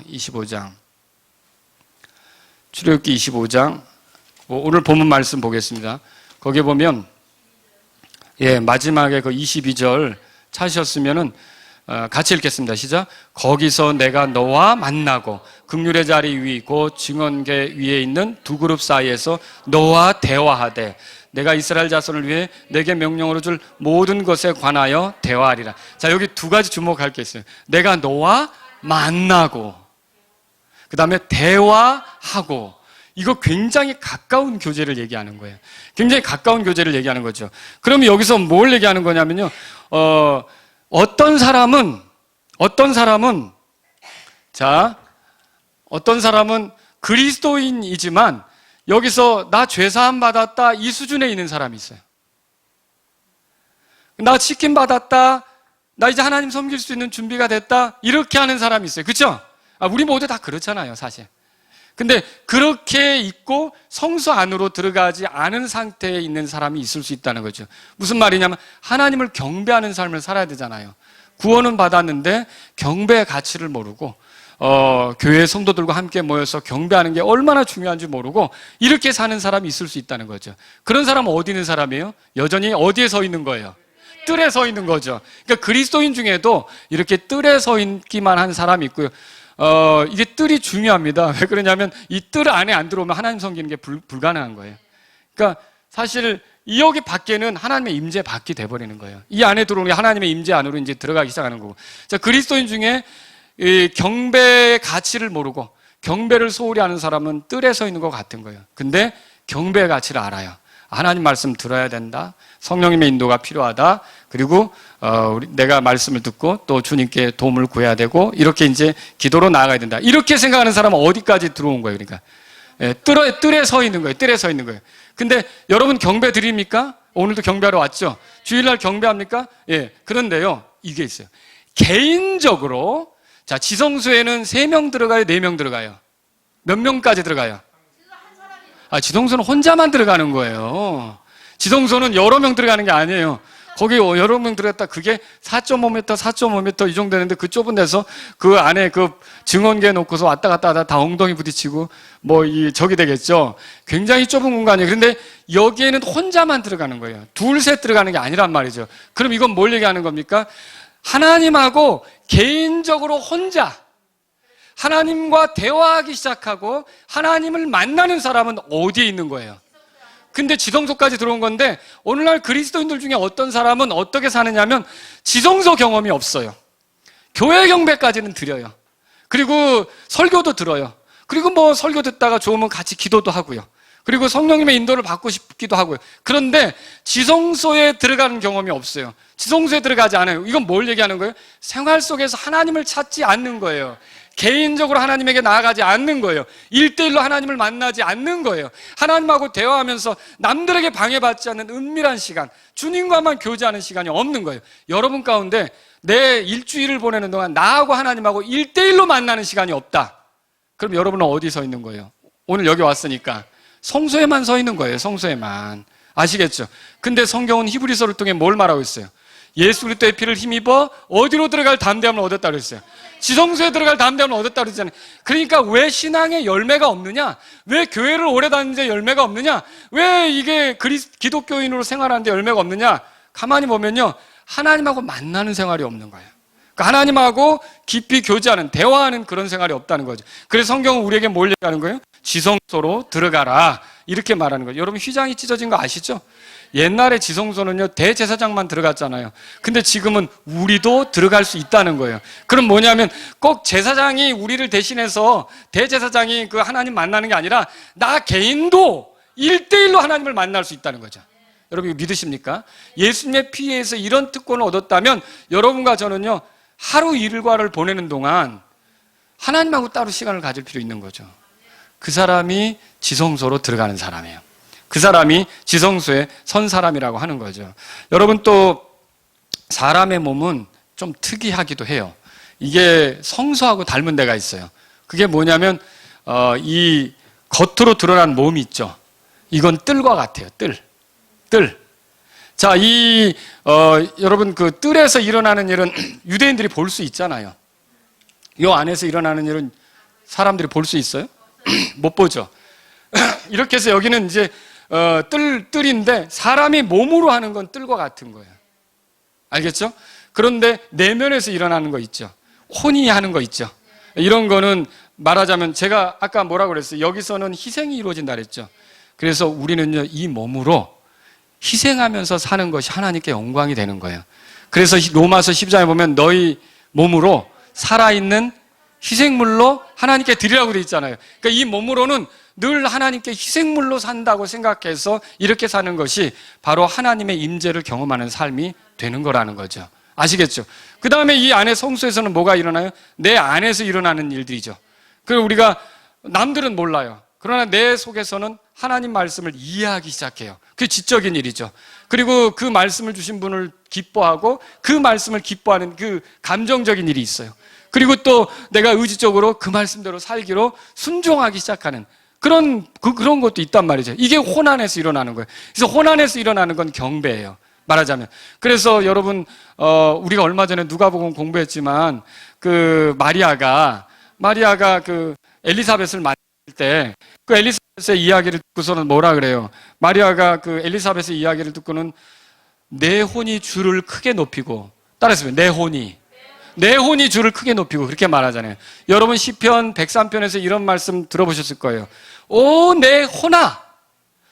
출애굽기 25장. 오늘 본문 말씀 보겠습니다. 거기에 보면 마지막에 그 22절 찾으셨으면은 같이 읽겠습니다. 시작. 거기서 내가 너와 만나고 긍휼의 자리 위 곧 증언계 위에 있는 두 그룹 사이에서 너와 대화하되 내가 이스라엘 자손을 위해 내게 명령으로 줄 모든 것에 관하여 대화하리라. 자, 여기 두 가지 주목할 게 있어요. 내가 너와 만나고 그 다음에 대화하고. 이거 굉장히 가까운 교제를 얘기하는 거예요. 굉장히 가까운 교제를 얘기하는 거죠. 그러면 여기서 뭘 얘기하는 거냐면요, 어떤 사람은 그리스도인이지만 여기서 나 죄사함 받았다 이 수준에 있는 사람이 있어요. 나 치킨 받았다, 나 이제 하나님 섬길 수 있는 준비가 됐다, 이렇게 하는 사람이 있어요. 그렇죠? 우리 모두 다 그렇잖아요, 사실. 근데 그렇게 있고 성소 안으로 들어가지 않은 상태에 있는 사람이 있을 수 있다는 거죠. 무슨 말이냐면 하나님을 경배하는 삶을 살아야 되잖아요. 구원은 받았는데 경배의 가치를 모르고 교회 성도들과 함께 모여서 경배하는 게 얼마나 중요한지 모르고 이렇게 사는 사람이 있을 수 있다는 거죠. 그런 사람은 어디 있는 사람이에요? 여전히 어디에 서 있는 거예요? 뜰에 서 있는 거죠. 그러니까 그리스도인 중에도 이렇게 뜰에 서 있기만 한 사람이 있고요. 이게 뜰이 중요합니다. 왜 그러냐면 이 뜰 안에 안 들어오면 하나님 섬기는 게 불가능한 거예요. 그러니까 사실 여기 밖에는 하나님의 임재 밖이 돼버리는 거예요. 이 안에 들어오는 게 하나님의 임재 안으로 이제 들어가기 시작하는 거고. 자, 그리스도인 중에 이 경배의 가치를 모르고 경배를 소홀히 하는 사람은 뜰에 서 있는 것 같은 거예요. 근데 경배의 가치를 알아요. 하나님 말씀 들어야 된다. 성령님의 인도가 필요하다. 그리고 내가 말씀을 듣고 또 주님께 도움을 구해야 되고 이렇게 이제 기도로 나아가야 된다. 이렇게 생각하는 사람은 어디까지 들어온 거예요? 그러니까 뜰에 서 있는 거예요. 뜰에 서 있는 거예요. 근데 여러분 경배 드립니까? 오늘도 경배하러 왔죠? 주일날 경배합니까? 예. 그런데요, 이게 있어요. 개인적으로, 자, 지성소에는 3명 들어가요? 4명 들어가요? 몇 명까지 들어가요? 지성소는 혼자만 들어가는 거예요. 지성소는 여러 명 들어가는 게 아니에요. 거기 여러 명 들어갔다 그게 4.5m, 4.5m 이 정도 되는데 그 좁은 데서 그 안에 그 증언계 놓고서 왔다 갔다 하다 다 엉덩이 부딪히고 저기 되겠죠. 굉장히 좁은 공간이에요. 그런데 여기에는 혼자만 들어가는 거예요. 둘, 셋 들어가는 게 아니란 말이죠. 그럼 이건 뭘 얘기하는 겁니까? 하나님하고 개인적으로 혼자 하나님과 대화하기 시작하고 하나님을 만나는 사람은 어디에 있는 거예요? 근데 지성소까지 들어온 건데 오늘날 그리스도인들 중에 어떤 사람은 어떻게 사느냐면 지성소 경험이 없어요. 교회 경배까지는 드려요. 그리고 설교도 들어요. 그리고 설교 듣다가 좋으면 같이 기도도 하고요. 그리고 성령님의 인도를 받고 싶기도 하고요. 그런데 지성소에 들어가는 경험이 없어요. 지성소에 들어가지 않아요. 이건 뭘 얘기하는 거예요? 생활 속에서 하나님을 찾지 않는 거예요. 개인적으로 하나님에게 나아가지 않는 거예요. 1대1로 하나님을 만나지 않는 거예요. 하나님하고 대화하면서 남들에게 방해받지 않는 은밀한 시간, 주님과만 교제하는 시간이 없는 거예요. 여러분 가운데 내 일주일을 보내는 동안 나하고 하나님하고 1대1로 만나는 시간이 없다. 그럼 여러분은 어디 서 있는 거예요? 오늘 여기 왔으니까 성소에만 서 있는 거예요. 성소에만. 아시겠죠? 근데 성경은 히브리서를 통해 뭘 말하고 있어요? 예수 그리스도의 피를 힘입어 어디로 들어갈 담대함을 얻었다 그랬어요? 지성소에 들어갈 담대함을 얻었다 그랬잖아요. 그러니까 왜 신앙에 열매가 없느냐? 왜 교회를 오래 다니는데 열매가 없느냐? 왜 이게 기독교인으로 생활하는데 열매가 없느냐? 가만히 보면요, 하나님하고 만나는 생활이 없는 거예요. 그러니까 하나님하고 깊이 교제하는, 대화하는 그런 생활이 없다는 거죠. 그래서 성경은 우리에게 뭘 얘기하는 거예요? 지성소로 들어가라, 이렇게 말하는 거예요. 여러분 휘장이 찢어진 거 아시죠? 옛날에 지성소는요, 대제사장만 들어갔잖아요. 근데 지금은 우리도 들어갈 수 있다는 거예요. 그럼 뭐냐면 꼭 제사장이 우리를 대신해서 대제사장이 그 하나님 만나는 게 아니라 나 개인도 1대1로 하나님을 만날 수 있다는 거죠. 여러분 이거 믿으십니까? 예수님의 피에서 이런 특권을 얻었다면 여러분과 저는요, 하루 일과를 보내는 동안 하나님하고 따로 시간을 가질 필요 있는 거죠. 그 사람이 지성소로 들어가는 사람이에요. 그 사람이 지성소에 선 사람이라고 하는 거죠. 여러분 또 사람의 몸은 좀 특이하기도 해요. 이게 성소하고 닮은 데가 있어요. 그게 뭐냐면 이 겉으로 드러난 몸이 있죠. 이건 뜰과 같아요. 뜰. 자, 여러분 그 뜰에서 일어나는 일은 유대인들이 볼 수 있잖아요. 이 안에서 일어나는 일은 사람들이 볼 수 있어요? 못 보죠. 이렇게 해서 여기는 이제 뜰인데 사람이 몸으로 하는 건 뜰과 같은 거예요. 알겠죠? 그런데 내면에서 일어나는 거 있죠. 혼이 하는 거 있죠. 이런 거는 말하자면 제가 아까 뭐라고 그랬어요? 여기서는 희생이 이루어진다 그랬죠. 그래서 우리는요, 이 몸으로 희생하면서 사는 것이 하나님께 영광이 되는 거예요. 그래서 로마서 10장에 보면 너희 몸으로 살아있는 희생물로 하나님께 드리라고 돼 있잖아요. 그러니까 이 몸으로는 늘 하나님께 희생물로 산다고 생각해서 이렇게 사는 것이 바로 하나님의 임재를 경험하는 삶이 되는 거라는 거죠. 아시겠죠? 그 다음에 이 안에 성소에서는 뭐가 일어나요? 내 안에서 일어나는 일들이죠. 그리고 우리가 남들은 몰라요. 그러나 내 속에서는 하나님 말씀을 이해하기 시작해요. 그게 지적인 일이죠. 그리고 그 말씀을 주신 분을 기뻐하고 그 말씀을 기뻐하는 그 감정적인 일이 있어요. 그리고 또 내가 의지적으로 그 말씀대로 살기로 순종하기 시작하는 그런 것도 있단 말이죠. 이게 혼안에서 일어나는 거예요. 그래서 혼안에서 일어나는 건 경배예요. 말하자면. 그래서 여러분, 우리가 얼마 전에 누가복음 공부했지만 그 마리아가 그 엘리사벳을 만날 때 그 엘리사벳의 이야기를 듣고서는 뭐라 그래요? 마리아가 그 엘리사벳의 이야기를 듣고는 내 혼이 주를 크게 높이고, 따라해보세요. 내 혼이 주를 크게 높이고, 그렇게 말하잖아요. 여러분 시편 103편에서 이런 말씀 들어보셨을 거예요. 오, 내 혼아,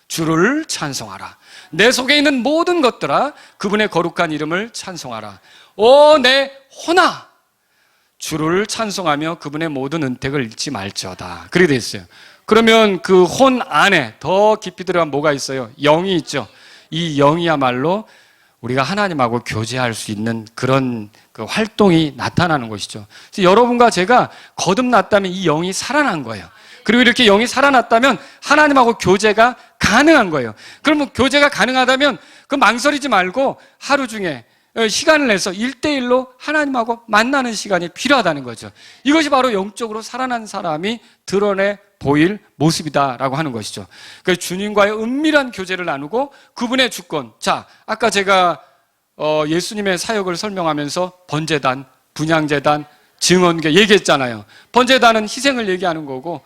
주를 찬송하라. 내 속에 있는 모든 것들아, 그분의 거룩한 이름을 찬송하라. 오, 내 혼아, 주를 찬송하며 그분의 모든 은택을 잃지 말지어다. 그렇게 되어 있어요. 그러면 그 혼 안에 더 깊이 들어간 뭐가 있어요? 영이 있죠. 이 영이야말로 우리가 하나님하고 교제할 수 있는 그런 그 활동이 나타나는 것이죠. 그래서 여러분과 제가 거듭났다면 이 영이 살아난 거예요. 그리고 이렇게 영이 살아났다면 하나님하고 교제가 가능한 거예요. 그러면 교제가 가능하다면 그 망설이지 말고 하루 중에 시간을 내서 1대1로 하나님하고 만나는 시간이 필요하다는 거죠. 이것이 바로 영적으로 살아난 사람이 드러내 보일 모습이다라고 하는 것이죠. 그래서 주님과의 은밀한 교제를 나누고 그분의 주권. 자, 아까 제가 예수님의 사역을 설명하면서 번제단, 분향제단, 증언계 얘기했잖아요. 번제단은 희생을 얘기하는 거고,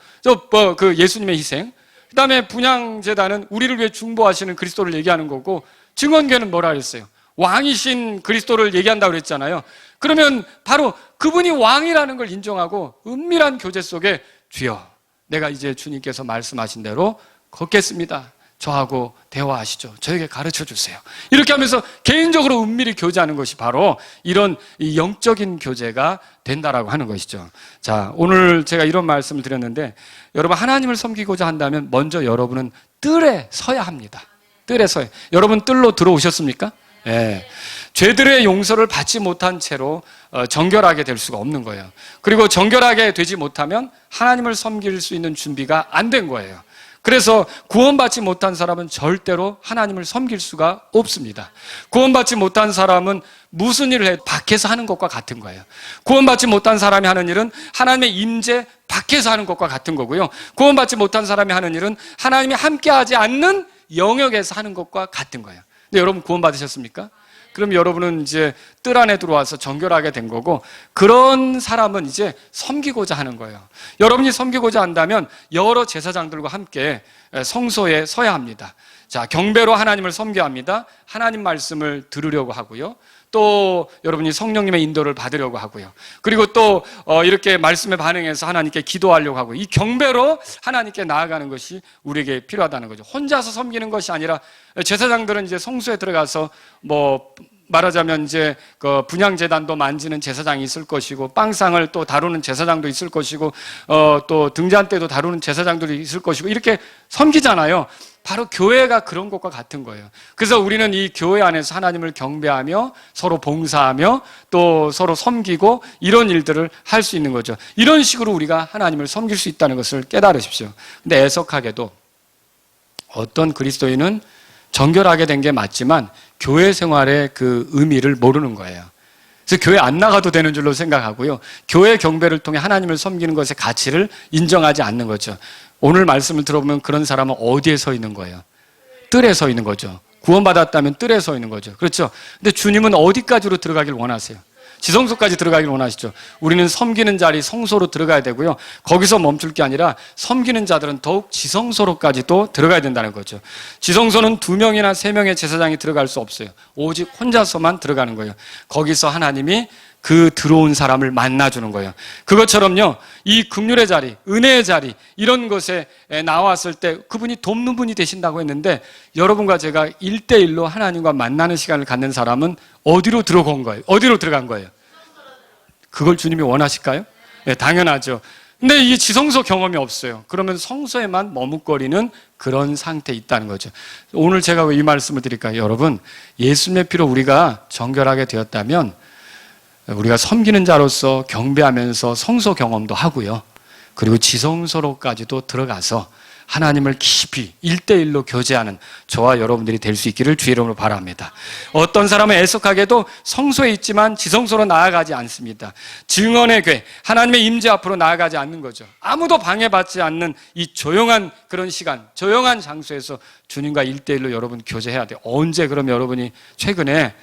그 예수님의 희생. 그 다음에 분향제단은 우리를 위해 중보하시는 그리스도를 얘기하는 거고, 증언계는 뭐라 그랬어요? 왕이신 그리스도를 얘기한다고 그랬잖아요. 그러면 바로 그분이 왕이라는 걸 인정하고 은밀한 교제 속에 주여, 내가 이제 주님께서 말씀하신 대로 걷겠습니다. 저하고 대화하시죠. 저에게 가르쳐 주세요. 이렇게 하면서 개인적으로 은밀히 교제하는 것이 바로 이런 이 영적인 교제가 된다라고 하는 것이죠. 자, 오늘 제가 이런 말씀을 드렸는데 여러분 하나님을 섬기고자 한다면 먼저 여러분은 뜰에 서야 합니다. 뜰에 서야. 여러분 뜰로 들어오셨습니까? 예. 죄들의 용서를 받지 못한 채로 정결하게 될 수가 없는 거예요. 그리고 정결하게 되지 못하면 하나님을 섬길 수 있는 준비가 안 된 거예요. 그래서 구원받지 못한 사람은 절대로 하나님을 섬길 수가 없습니다. 구원받지 못한 사람은 무슨 일을 해 밖에서 하는 것과 같은 거예요. 구원받지 못한 사람이 하는 일은 하나님의 임재 밖에서 하는 것과 같은 거고요. 구원받지 못한 사람이 하는 일은 하나님이 함께하지 않는 영역에서 하는 것과 같은 거예요. 근데 여러분 구원받으셨습니까? 그럼 여러분은 이제 뜰 안에 들어와서 정결하게 된 거고, 그런 사람은 이제 섬기고자 하는 거예요. 여러분이 섬기고자 한다면 여러 제사장들과 함께 성소에 서야 합니다. 자, 경배로 하나님을 섬겨야 합니다. 하나님 말씀을 들으려고 하고요. 또 여러분이 성령님의 인도를 받으려고 하고요. 그리고 또 이렇게 말씀에 반응해서 하나님께 기도하려고 하고, 이 경배로 하나님께 나아가는 것이 우리에게 필요하다는 거죠. 혼자서 섬기는 것이 아니라 제사장들은 이제 성소에 들어가서 뭐 말하자면 이제 그 분향제단도 만지는 제사장이 있을 것이고, 빵상을 또 다루는 제사장도 있을 것이고, 또 등잔대도 다루는 제사장들이 있을 것이고, 이렇게 섬기잖아요. 바로 교회가 그런 것과 같은 거예요. 그래서 우리는 이 교회 안에서 하나님을 경배하며 서로 봉사하며 또 서로 섬기고 이런 일들을 할 수 있는 거죠. 이런 식으로 우리가 하나님을 섬길 수 있다는 것을 깨달으십시오. 근데 애석하게도 어떤 그리스도인은 정결하게 된 게 맞지만 교회 생활의 그 의미를 모르는 거예요. 그래서 교회 안 나가도 되는 줄로 생각하고요. 교회 경배를 통해 하나님을 섬기는 것의 가치를 인정하지 않는 거죠. 오늘 말씀을 들어보면 그런 사람은 어디에 서 있는 거예요? 뜰에 서 있는 거죠. 구원받았다면 뜰에 서 있는 거죠. 그렇죠? 근데 주님은 어디까지로 들어가길 원하세요? 지성소까지 들어가길 원하시죠. 우리는 섬기는 자리 성소로 들어가야 되고요. 거기서 멈출 게 아니라 섬기는 자들은 더욱 지성소로까지도 들어가야 된다는 거죠. 지성소는 2명이나 3명의 제사장이 들어갈 수 없어요. 오직 혼자서만 들어가는 거예요. 거기서 하나님이 그 들어온 사람을 만나주는 거예요. 그것처럼요, 이 긍휼의 자리, 은혜의 자리, 이런 것에 나왔을 때 그분이 돕는 분이 되신다고 했는데, 여러분과 제가 1대1로 하나님과 만나는 시간을 갖는 사람은 어디로 들어간 거예요? 어디로 들어간 거예요? 그걸 주님이 원하실까요? 네, 당연하죠. 근데 이 지성소 경험이 없어요. 그러면 성소에만 머뭇거리는 그런 상태에 있다는 거죠. 오늘 제가 왜 이 말씀을 드릴까요? 여러분, 예수님의 피로 우리가 정결하게 되었다면 우리가 섬기는 자로서 경배하면서 성소 경험도 하고요. 그리고 지성소로까지도 들어가서 하나님을 깊이 1대1로 교제하는 저와 여러분들이 될 수 있기를 주의 이름으로 바랍니다. 어떤 사람은 애석하게도 성소에 있지만 지성소로 나아가지 않습니다. 증언의 궤, 하나님의 임재 앞으로 나아가지 않는 거죠. 아무도 방해받지 않는 이 조용한 그런 시간, 조용한 장소에서 주님과 1대1로 여러분 교제해야 돼요. 언제 그럼 여러분이 최근에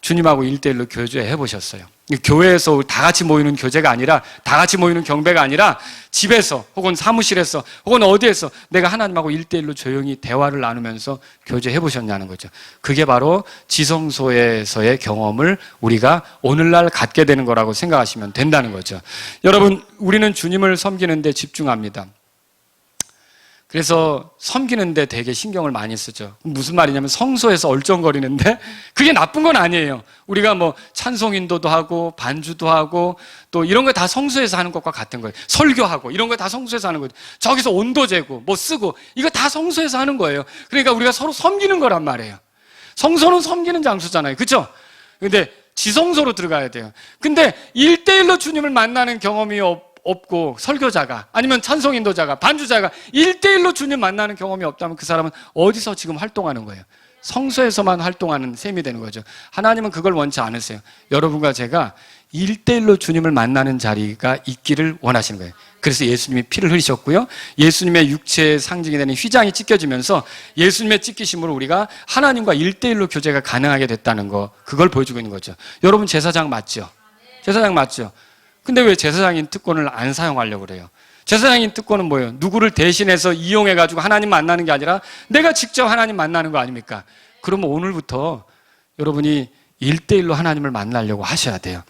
주님하고 1대1로 교제해 보셨어요? 교회에서 다 같이 모이는 교제가 아니라, 다 같이 모이는 경배가 아니라 집에서 혹은 사무실에서 혹은 어디에서 내가 하나님하고 1대1로 조용히 대화를 나누면서 교제해 보셨냐는 거죠. 그게 바로 지성소에서의 경험을 우리가 오늘날 갖게 되는 거라고 생각하시면 된다는 거죠. 여러분, 우리는 주님을 섬기는 데 집중합니다. 그래서 섬기는데 되게 신경을 많이 쓰죠. 무슨 말이냐면 성소에서 얼쩡거리는데 그게 나쁜 건 아니에요. 우리가 뭐 찬송 인도도 하고 반주도 하고 또 이런 거 다 성소에서 하는 것과 같은 거예요. 설교하고 이런 거 다 성소에서 하는 거예요. 저기서 온도 재고 뭐 쓰고 이거 다 성소에서 하는 거예요. 그러니까 우리가 서로 섬기는 거란 말이에요. 성소는 섬기는 장소잖아요. 그렇죠? 근데 지성소로 들어가야 돼요. 근데 1대1로 주님을 만나는 경험이 없고 설교자가 아니면 찬송인도자가 반주자가 1대1로 주님 만나는 경험이 없다면 그 사람은 어디서 지금 활동하는 거예요? 성소에서만 활동하는 셈이 되는 거죠. 하나님은 그걸 원치 않으세요. 여러분과 제가 1대1로 주님을 만나는 자리가 있기를 원하시는 거예요. 그래서 예수님이 피를 흘리셨고요. 예수님의 육체의 상징이 되는 휘장이 찢겨지면서 예수님의 찢기심으로 우리가 하나님과 1대1로 교제가 가능하게 됐다는 거, 그걸 보여주고 있는 거죠. 여러분 제사장 맞죠? 제사장 맞죠? 근데 왜 제사장인 특권을 안 사용하려고 그래요? 제사장인 특권은 뭐예요? 누구를 대신해서 이용해가지고 하나님 만나는 게 아니라 내가 직접 하나님 만나는 거 아닙니까? 그러면 오늘부터 여러분이 1대1로 하나님을 만나려고 하셔야 돼요.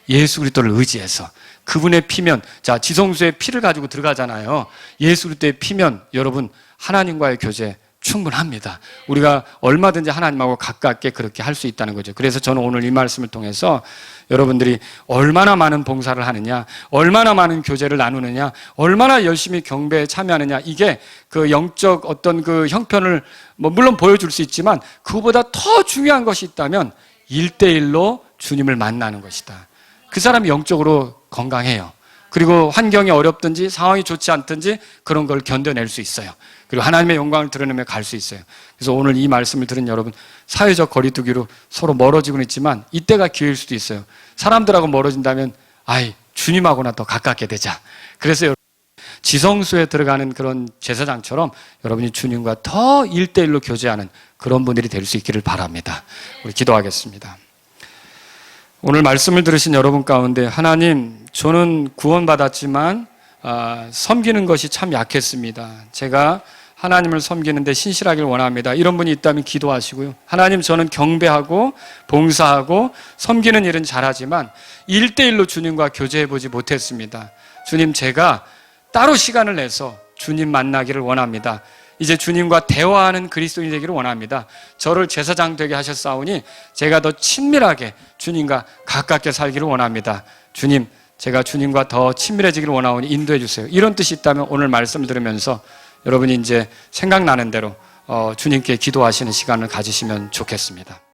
예수 그리스도를 의지해서. 그분의 피면, 자, 지성소에 피를 가지고 들어가잖아요. 예수 그리스도의 피면 여러분 하나님과의 교제 충분합니다. 우리가 얼마든지 하나님하고 가깝게 그렇게 할 수 있다는 거죠. 그래서 저는 오늘 이 말씀을 통해서 여러분들이 얼마나 많은 봉사를 하느냐, 얼마나 많은 교제를 나누느냐, 얼마나 열심히 경배에 참여하느냐, 이게 그 영적 어떤 그 형편을 뭐 물론 보여줄 수 있지만 그거보다 더 중요한 것이 있다면 1대1로 주님을 만나는 것이다. 그 사람이 영적으로 건강해요. 그리고 환경이 어렵든지 상황이 좋지 않든지 그런 걸 견뎌낼 수 있어요. 그리고 하나님의 영광을 드러내며 갈 수 있어요. 그래서 오늘 이 말씀을 들은 여러분, 사회적 거리두기로 서로 멀어지고는 있지만 이때가 기회일 수도 있어요. 사람들하고 멀어진다면 주님하고나 더 가깝게 되자. 그래서 지성소에 들어가는 그런 제사장처럼 여러분이 주님과 더 1대1로 교제하는 그런 분들이 될 수 있기를 바랍니다. 우리 기도하겠습니다. 오늘 말씀을 들으신 여러분 가운데 하나님, 저는 구원받았지만 섬기는 것이 참 약했습니다. 제가 하나님을 섬기는데 신실하길 원합니다. 이런 분이 있다면 기도하시고요. 하나님, 저는 경배하고 봉사하고 섬기는 일은 잘하지만 1대1로 주님과 교제해보지 못했습니다. 주님, 제가 따로 시간을 내서 주님 만나기를 원합니다. 이제 주님과 대화하는 그리스도인이 되기를 원합니다. 저를 제사장 되게 하셨사오니 제가 더 친밀하게 주님과 가깝게 살기를 원합니다. 주님, 제가 주님과 더 친밀해지기를 원하오니 인도해 주세요. 이런 뜻이 있다면 오늘 말씀을 들으면서 여러분이 이제 생각나는 대로 주님께 기도하시는 시간을 가지시면 좋겠습니다.